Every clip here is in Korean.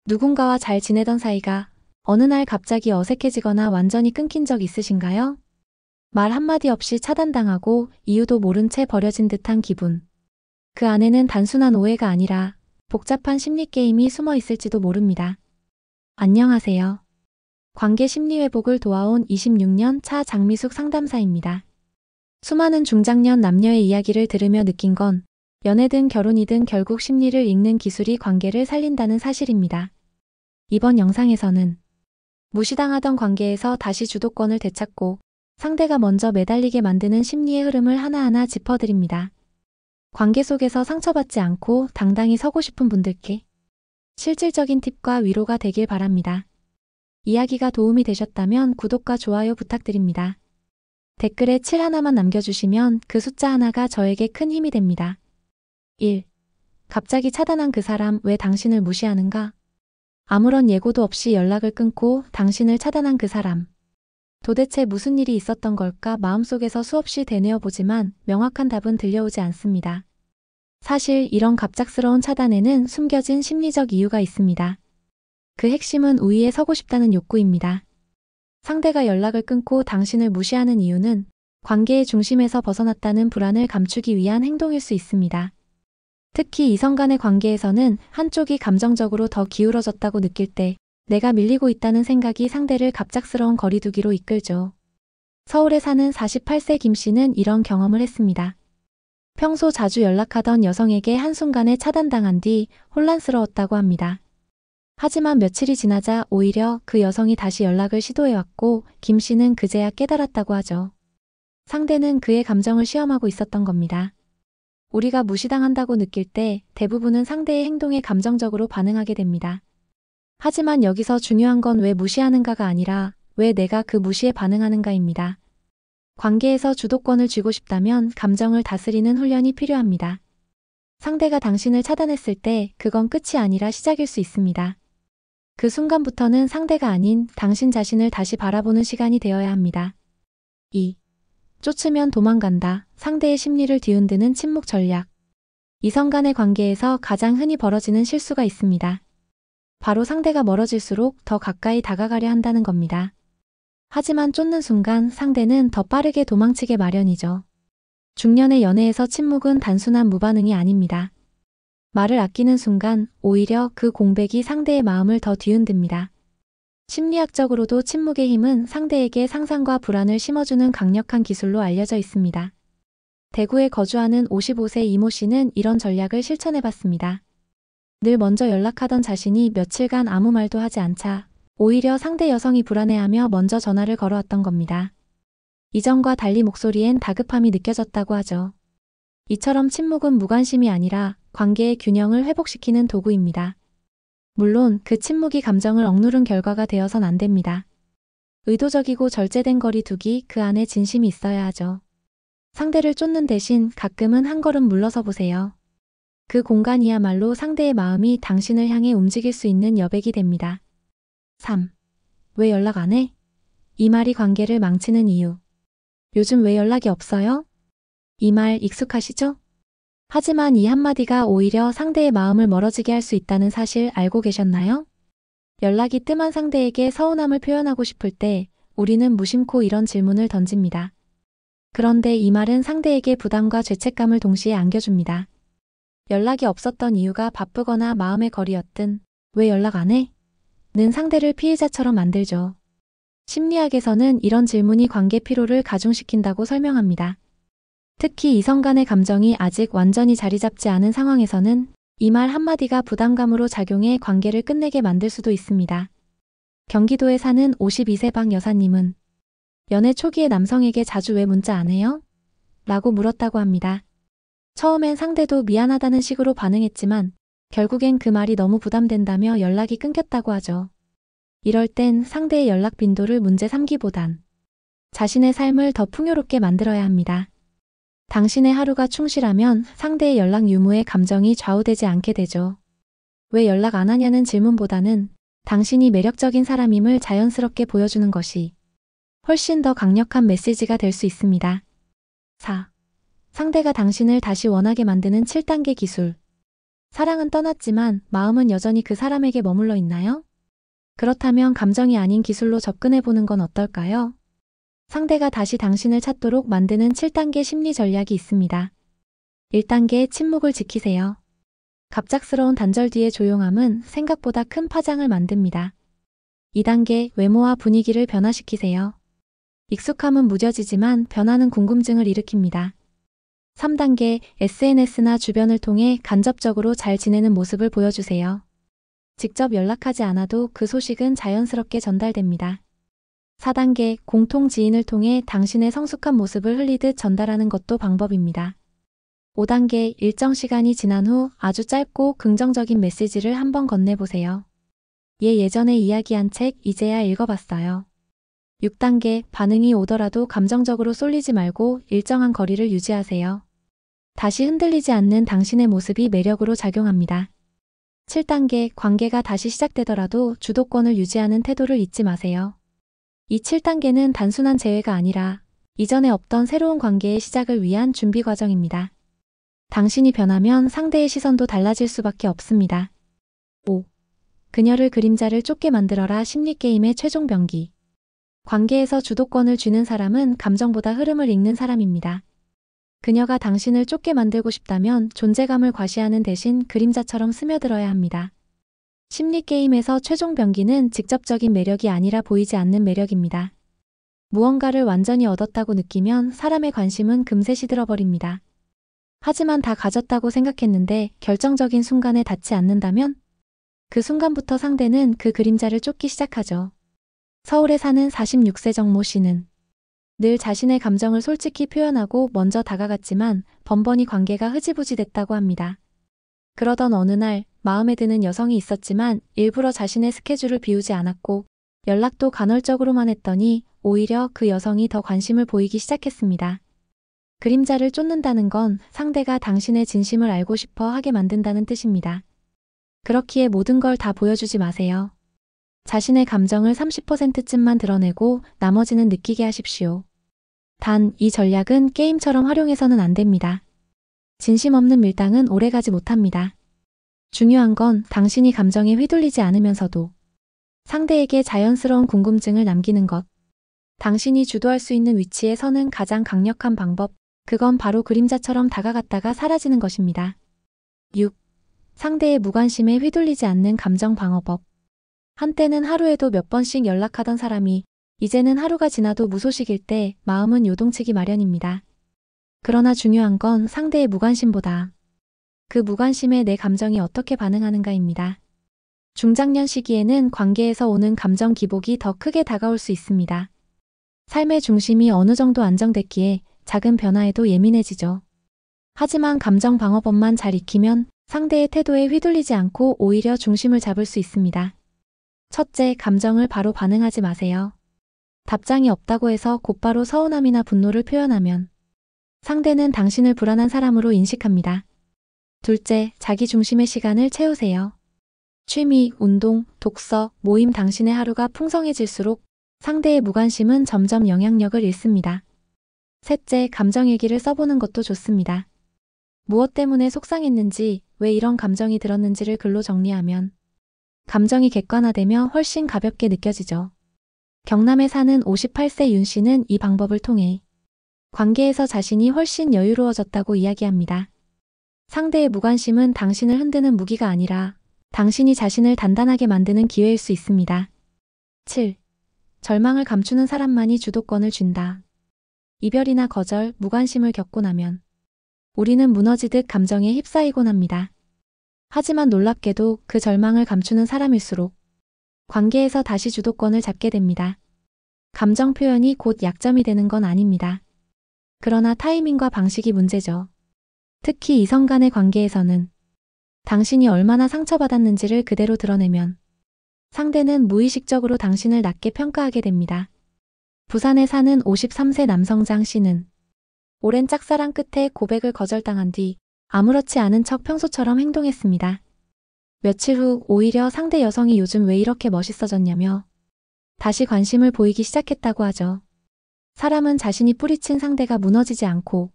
누군가와 잘 지내던 사이가 어느 날 갑자기 어색해지거나 완전히 끊긴 적 있으신가요? 말 한마디 없이 차단당하고 이유도 모른 채 버려진 듯한 기분. 그 안에는 단순한 오해가 아니라 복잡한 심리 게임이 숨어 있을지도 모릅니다. 안녕하세요. 관계 심리 회복을 도와온 26년 차 장미숙 상담사입니다. 수많은 중장년 남녀의 이야기를 들으며 느낀 건 연애든 결혼이든 결국 심리를 읽는 기술이 관계를 살린다는 사실입니다. 이번 영상에서는 무시당하던 관계에서 다시 주도권을 되찾고 상대가 먼저 매달리게 만드는 심리의 흐름을 하나하나 짚어드립니다. 관계 속에서 상처받지 않고 당당히 서고 싶은 분들께 실질적인 팁과 위로가 되길 바랍니다. 이야기가 도움이 되셨다면 구독과 좋아요 부탁드립니다. 댓글에 7 하나만 남겨주시면 그 숫자 하나가 저에게 큰 힘이 됩니다. 1. 갑자기 차단한 그 사람 왜 당신을 무시하는가? 아무런 예고도 없이 연락을 끊고 당신을 차단한 그 사람. 도대체 무슨 일이 있었던 걸까 마음속에서 수없이 되뇌어 보지만 명확한 답은 들려오지 않습니다. 사실 이런 갑작스러운 차단에는 숨겨진 심리적 이유가 있습니다. 그 핵심은 우위에 서고 싶다는 욕구입니다. 상대가 연락을 끊고 당신을 무시하는 이유는 관계의 중심에서 벗어났다는 불안을 감추기 위한 행동일 수 있습니다. 특히 이성 간의 관계에서는 한쪽이 감정적으로 더 기울어졌다고 느낄 때 내가 밀리고 있다는 생각이 상대를 갑작스러운 거리두기로 이끌죠. 서울에 사는 48세 김 씨는 이런 경험을 했습니다. 평소 자주 연락하던 여성에게 한순간에 차단당한 뒤 혼란스러웠다고 합니다. 하지만 며칠이 지나자 오히려 그 여성이 다시 연락을 시도해왔고 김 씨는 그제야 깨달았다고 하죠. 상대는 그의 감정을 시험하고 있었던 겁니다. 우리가 무시당한다고 느낄 때 대부분은 상대의 행동에 감정적으로 반응하게 됩니다. 하지만 여기서 중요한 건 왜 무시하는가가 아니라 왜 내가 그 무시에 반응하는가입니다. 관계에서 주도권을 쥐고 싶다면 감정을 다스리는 훈련이 필요합니다. 상대가 당신을 차단했을 때 그건 끝이 아니라 시작일 수 있습니다. 그 순간부터는 상대가 아닌 당신 자신을 다시 바라보는 시간이 되어야 합니다. 2. 쫓으면 도망간다. 상대의 심리를 뒤흔드는 침묵 전략. 이성 간의 관계에서 가장 흔히 벌어지는 실수가 있습니다. 바로 상대가 멀어질수록 더 가까이 다가가려 한다는 겁니다. 하지만 쫓는 순간 상대는 더 빠르게 도망치게 마련이죠. 중년의 연애에서 침묵은 단순한 무반응이 아닙니다. 말을 아끼는 순간 오히려 그 공백이 상대의 마음을 더 뒤흔듭니다. 심리학적으로도 침묵의 힘은 상대에게 상상과 불안을 심어주는 강력한 기술로 알려져 있습니다. 대구에 거주하는 55세 이모 씨는 이런 전략을 실천해봤습니다. 늘 먼저 연락하던 자신이 며칠간 아무 말도 하지 않자 오히려 상대 여성이 불안해하며 먼저 전화를 걸어왔던 겁니다. 이전과 달리 목소리엔 다급함이 느껴졌다고 하죠. 이처럼 침묵은 무관심이 아니라 관계의 균형을 회복시키는 도구입니다. 물론 그 침묵이 감정을 억누른 결과가 되어선 안 됩니다. 의도적이고 절제된 거리 두기, 그 안에 진심이 있어야 하죠. 상대를 쫓는 대신 가끔은 한 걸음 물러서 보세요. 그 공간이야말로 상대의 마음이 당신을 향해 움직일 수 있는 여백이 됩니다. 3. 왜 연락 안 해? 이 말이 관계를 망치는 이유. 요즘 왜 연락이 없어요? 이 말 익숙하시죠? 하지만 이 한마디가 오히려 상대의 마음을 멀어지게 할 수 있다는 사실 알고 계셨나요? 연락이 뜸한 상대에게 서운함을 표현하고 싶을 때 우리는 무심코 이런 질문을 던집니다. 그런데 이 말은 상대에게 부담과 죄책감을 동시에 안겨줍니다. 연락이 없었던 이유가 바쁘거나 마음의 거리였든 왜 연락 안 해? 는 상대를 피해자처럼 만들죠. 심리학에서는 이런 질문이 관계 피로를 가중시킨다고 설명합니다. 특히 이성 간의 감정이 아직 완전히 자리 잡지 않은 상황에서는 이 말 한마디가 부담감으로 작용해 관계를 끝내게 만들 수도 있습니다. 경기도에 사는 52세 박 여사님은 연애 초기에 남성에게 자주 왜 문자 안 해요? 라고 물었다고 합니다. 처음엔 상대도 미안하다는 식으로 반응했지만 결국엔 그 말이 너무 부담된다며 연락이 끊겼다고 하죠. 이럴 땐 상대의 연락 빈도를 문제 삼기보단 자신의 삶을 더 풍요롭게 만들어야 합니다. 당신의 하루가 충실하면 상대의 연락 유무에 감정이 좌우되지 않게 되죠. 왜 연락 안 하냐는 질문보다는 당신이 매력적인 사람임을 자연스럽게 보여주는 것이 훨씬 더 강력한 메시지가 될 수 있습니다. 4. 상대가 당신을 다시 원하게 만드는 7단계 기술. 사랑은 떠났지만 마음은 여전히 그 사람에게 머물러 있나요? 그렇다면 감정이 아닌 기술로 접근해보는 건 어떨까요? 상대가 다시 당신을 찾도록 만드는 7단계 심리 전략이 있습니다. 1단계 침묵을 지키세요. 갑작스러운 단절 뒤의 조용함은 생각보다 큰 파장을 만듭니다. 2단계 외모와 분위기를 변화시키세요. 익숙함은 무뎌지지만 변화는 궁금증을 일으킵니다. 3단계 SNS나 주변을 통해 간접적으로 잘 지내는 모습을 보여주세요. 직접 연락하지 않아도 그 소식은 자연스럽게 전달됩니다. 4단계 공통 지인을 통해 당신의 성숙한 모습을 흘리듯 전달하는 것도 방법입니다. 5단계 일정 시간이 지난 후 아주 짧고 긍정적인 메시지를 한번 건네보세요. 얘 예전에 이야기한 책 이제야 읽어봤어요. 6단계 반응이 오더라도 감정적으로 쏠리지 말고 일정한 거리를 유지하세요. 다시 흔들리지 않는 당신의 모습이 매력으로 작용합니다. 7단계 관계가 다시 시작되더라도 주도권을 유지하는 태도를 잊지 마세요. 이 7단계는 단순한 재회가 아니라 이전에 없던 새로운 관계의 시작을 위한 준비 과정입니다. 당신이 변하면 상대의 시선도 달라질 수밖에 없습니다. 5. 그녀를 그림자를 쫓게 만들어라 심리게임의 최종 병기. 관계에서 주도권을 쥐는 사람은 감정보다 흐름을 읽는 사람입니다. 그녀가 당신을 쫓게 만들고 싶다면 존재감을 과시하는 대신 그림자처럼 스며들어야 합니다. 심리게임에서 최종 병기는 직접적인 매력이 아니라 보이지 않는 매력입니다. 무언가를 완전히 얻었다고 느끼면 사람의 관심은 금세 시들어버립니다. 하지만 다 가졌다고 생각했는데 결정적인 순간에 닿지 않는다면 그 순간부터 상대는 그 그림자를 쫓기 시작하죠. 서울에 사는 46세 정모 씨는 늘 자신의 감정을 솔직히 표현하고 먼저 다가갔지만 번번이 관계가 흐지부지 됐다고 합니다. 그러던 어느 날 마음에 드는 여성이 있었지만 일부러 자신의 스케줄을 비우지 않았고 연락도 간헐적으로만 했더니 오히려 그 여성이 더 관심을 보이기 시작했습니다. 그림자를 쫓는다는 건 상대가 당신의 진심을 알고 싶어 하게 만든다는 뜻입니다. 그렇기에 모든 걸 다 보여주지 마세요. 자신의 감정을 30%쯤만 드러내고 나머지는 느끼게 하십시오. 단, 이 전략은 게임처럼 활용해서는 안 됩니다. 진심 없는 밀당은 오래가지 못합니다. 중요한 건 당신이 감정에 휘둘리지 않으면서도 상대에게 자연스러운 궁금증을 남기는 것. 당신이 주도할 수 있는 위치에 서는 가장 강력한 방법, 그건 바로 그림자처럼 다가갔다가 사라지는 것입니다. 6. 상대의 무관심에 휘둘리지 않는 감정 방어법. 한때는 하루에도 몇 번씩 연락하던 사람이 이제는 하루가 지나도 무소식일 때 마음은 요동치기 마련입니다. 그러나 중요한 건 상대의 무관심보다 그 무관심에 내 감정이 어떻게 반응하는가입니다. 중장년 시기에는 관계에서 오는 감정 기복이 더 크게 다가올 수 있습니다. 삶의 중심이 어느 정도 안정됐기에 작은 변화에도 예민해지죠. 하지만 감정 방어법만 잘 익히면 상대의 태도에 휘둘리지 않고 오히려 중심을 잡을 수 있습니다. 첫째, 감정을 바로 반응하지 마세요. 답장이 없다고 해서 곧바로 서운함이나 분노를 표현하면 상대는 당신을 불안한 사람으로 인식합니다. 둘째, 자기 중심의 시간을 채우세요. 취미, 운동, 독서, 모임 당신의 하루가 풍성해질수록 상대의 무관심은 점점 영향력을 잃습니다. 셋째, 감정 일기를 써보는 것도 좋습니다. 무엇 때문에 속상했는지, 왜 이런 감정이 들었는지를 글로 정리하면 감정이 객관화되며 훨씬 가볍게 느껴지죠. 경남에 사는 58세 윤 씨는 이 방법을 통해 관계에서 자신이 훨씬 여유로워졌다고 이야기합니다. 상대의 무관심은 당신을 흔드는 무기가 아니라 당신이 자신을 단단하게 만드는 기회일 수 있습니다. 7. 절망을 감추는 사람만이 주도권을 쥔다. 이별이나 거절, 무관심을 겪고 나면 우리는 무너지듯 감정에 휩싸이곤 합니다. 하지만 놀랍게도 그 절망을 감추는 사람일수록 관계에서 다시 주도권을 잡게 됩니다. 감정 표현이 곧 약점이 되는 건 아닙니다. 그러나 타이밍과 방식이 문제죠. 특히 이성 간의 관계에서는 당신이 얼마나 상처받았는지를 그대로 드러내면 상대는 무의식적으로 당신을 낮게 평가하게 됩니다. 부산에 사는 53세 남성 장 씨는 오랜 짝사랑 끝에 고백을 거절당한 뒤 아무렇지 않은 척 평소처럼 행동했습니다. 며칠 후 오히려 상대 여성이 요즘 왜 이렇게 멋있어졌냐며 다시 관심을 보이기 시작했다고 하죠. 사람은 자신이 뿌리친 상대가 무너지지 않고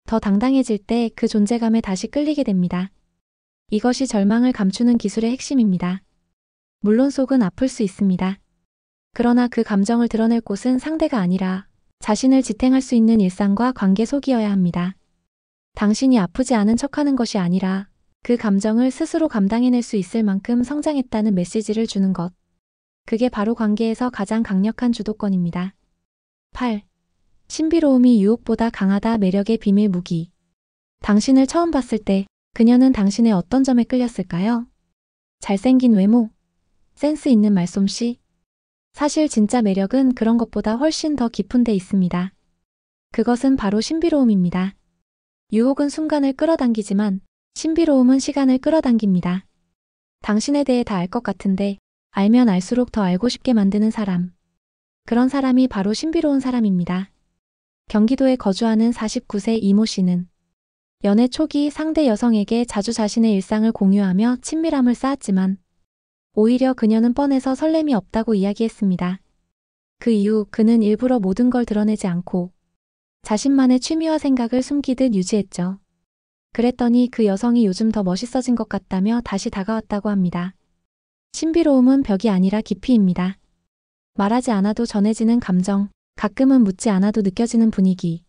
더 당당해질 때 그 존재감에 다시 끌리게 됩니다. 이것이 절망을 감추는 기술의 핵심입니다. 물론 속은 아플 수 있습니다. 그러나 그 감정을 드러낼 곳은 상대가 아니라 자신을 지탱할 수 있는 일상과 관계 속이어야 합니다. 당신이 아프지 않은 척하는 것이 아니라 그 감정을 스스로 감당해낼 수 있을 만큼 성장했다는 메시지를 주는 것. 그게 바로 관계에서 가장 강력한 주도권입니다. 8. 신비로움이 유혹보다 강하다. 매력의 비밀 무기. 당신을 처음 봤을 때 그녀는 당신의 어떤 점에 끌렸을까요? 잘생긴 외모, 센스 있는 말솜씨. 사실 진짜 매력은 그런 것보다 훨씬 더 깊은 데 있습니다. 그것은 바로 신비로움입니다. 유혹은 순간을 끌어당기지만 신비로움은 시간을 끌어당깁니다. 당신에 대해 다 알 것 같은데 알면 알수록 더 알고 싶게 만드는 사람. 그런 사람이 바로 신비로운 사람입니다. 경기도에 거주하는 49세 이모 씨는 연애 초기 상대 여성에게 자주 자신의 일상을 공유하며 친밀함을 쌓았지만 오히려 그녀는 뻔해서 설렘이 없다고 이야기했습니다. 그 이후 그는 일부러 모든 걸 드러내지 않고 자신만의 취미와 생각을 숨기듯 유지했죠. 그랬더니 그 여성이 요즘 더 멋있어진 것 같다며 다시 다가왔다고 합니다. 신비로움은 벽이 아니라 깊이입니다. 말하지 않아도 전해지는 감정, 가끔은 묻지 않아도 느껴지는 분위기.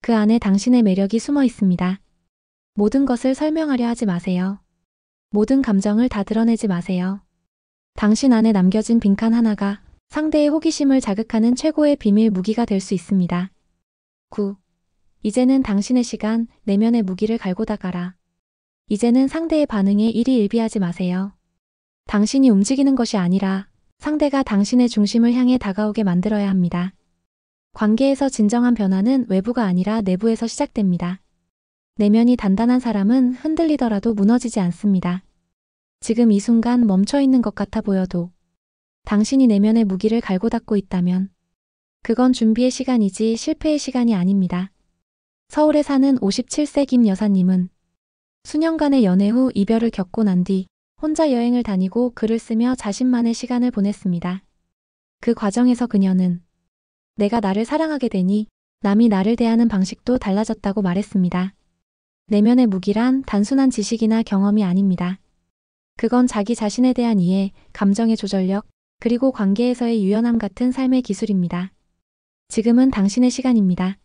그 안에 당신의 매력이 숨어 있습니다. 모든 것을 설명하려 하지 마세요. 모든 감정을 다 드러내지 마세요. 당신 안에 남겨진 빈칸 하나가 상대의 호기심을 자극하는 최고의 비밀 무기가 될 수 있습니다. 9. 이제는 당신의 시간, 내면의 무기를 갈고 닦아라. 이제는 상대의 반응에 일희일비하지 마세요. 당신이 움직이는 것이 아니라 상대가 당신의 중심을 향해 다가오게 만들어야 합니다. 관계에서 진정한 변화는 외부가 아니라 내부에서 시작됩니다. 내면이 단단한 사람은 흔들리더라도 무너지지 않습니다. 지금 이 순간 멈춰 있는 것 같아 보여도 당신이 내면의 무기를 갈고 닦고 있다면 그건 준비의 시간이지 실패의 시간이 아닙니다. 서울에 사는 57세 김 여사님은 수년간의 연애 후 이별을 겪고 난 뒤 혼자 여행을 다니고 글을 쓰며 자신만의 시간을 보냈습니다. 그 과정에서 그녀는 내가 나를 사랑하게 되니 남이 나를 대하는 방식도 달라졌다고 말했습니다. 내면의 무기란 단순한 지식이나 경험이 아닙니다. 그건 자기 자신에 대한 이해, 감정의 조절력, 그리고 관계에서의 유연함 같은 삶의 기술입니다. 지금은 당신의 시간입니다.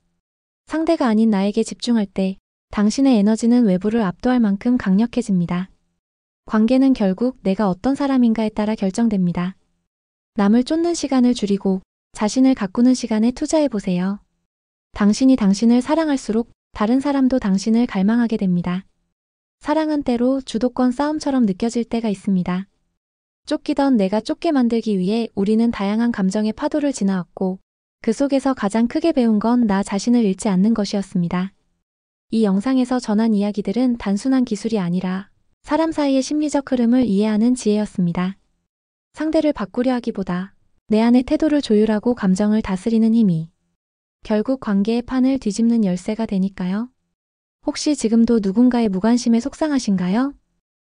상대가 아닌 나에게 집중할 때 당신의 에너지는 외부를 압도할 만큼 강력해집니다. 관계는 결국 내가 어떤 사람인가에 따라 결정됩니다. 남을 쫓는 시간을 줄이고 자신을 가꾸는 시간에 투자해보세요. 당신이 당신을 사랑할수록 다른 사람도 당신을 갈망하게 됩니다. 사랑은 때로 주도권 싸움처럼 느껴질 때가 있습니다. 쫓기던 내가 쫓게 만들기 위해 우리는 다양한 감정의 파도를 지나왔고 그 속에서 가장 크게 배운 건 나 자신을 잃지 않는 것이었습니다. 이 영상에서 전한 이야기들은 단순한 기술이 아니라 사람 사이의 심리적 흐름을 이해하는 지혜였습니다. 상대를 바꾸려 하기보다 내 안의 태도를 조율하고 감정을 다스리는 힘이 결국 관계의 판을 뒤집는 열쇠가 되니까요. 혹시 지금도 누군가의 무관심에 속상하신가요?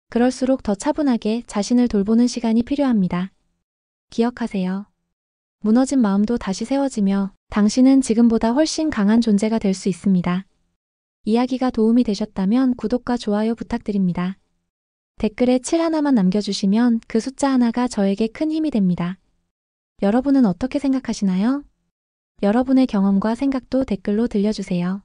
그럴수록 더 차분하게 자신을 돌보는 시간이 필요합니다. 기억하세요. 무너진 마음도 다시 세워지며 당신은 지금보다 훨씬 강한 존재가 될 수 있습니다. 이야기가 도움이 되셨다면 구독과 좋아요 부탁드립니다. 댓글에 7 하나만 남겨주시면 그 숫자 하나가 저에게 큰 힘이 됩니다. 여러분은 어떻게 생각하시나요? 여러분의 경험과 생각도 댓글로 들려주세요.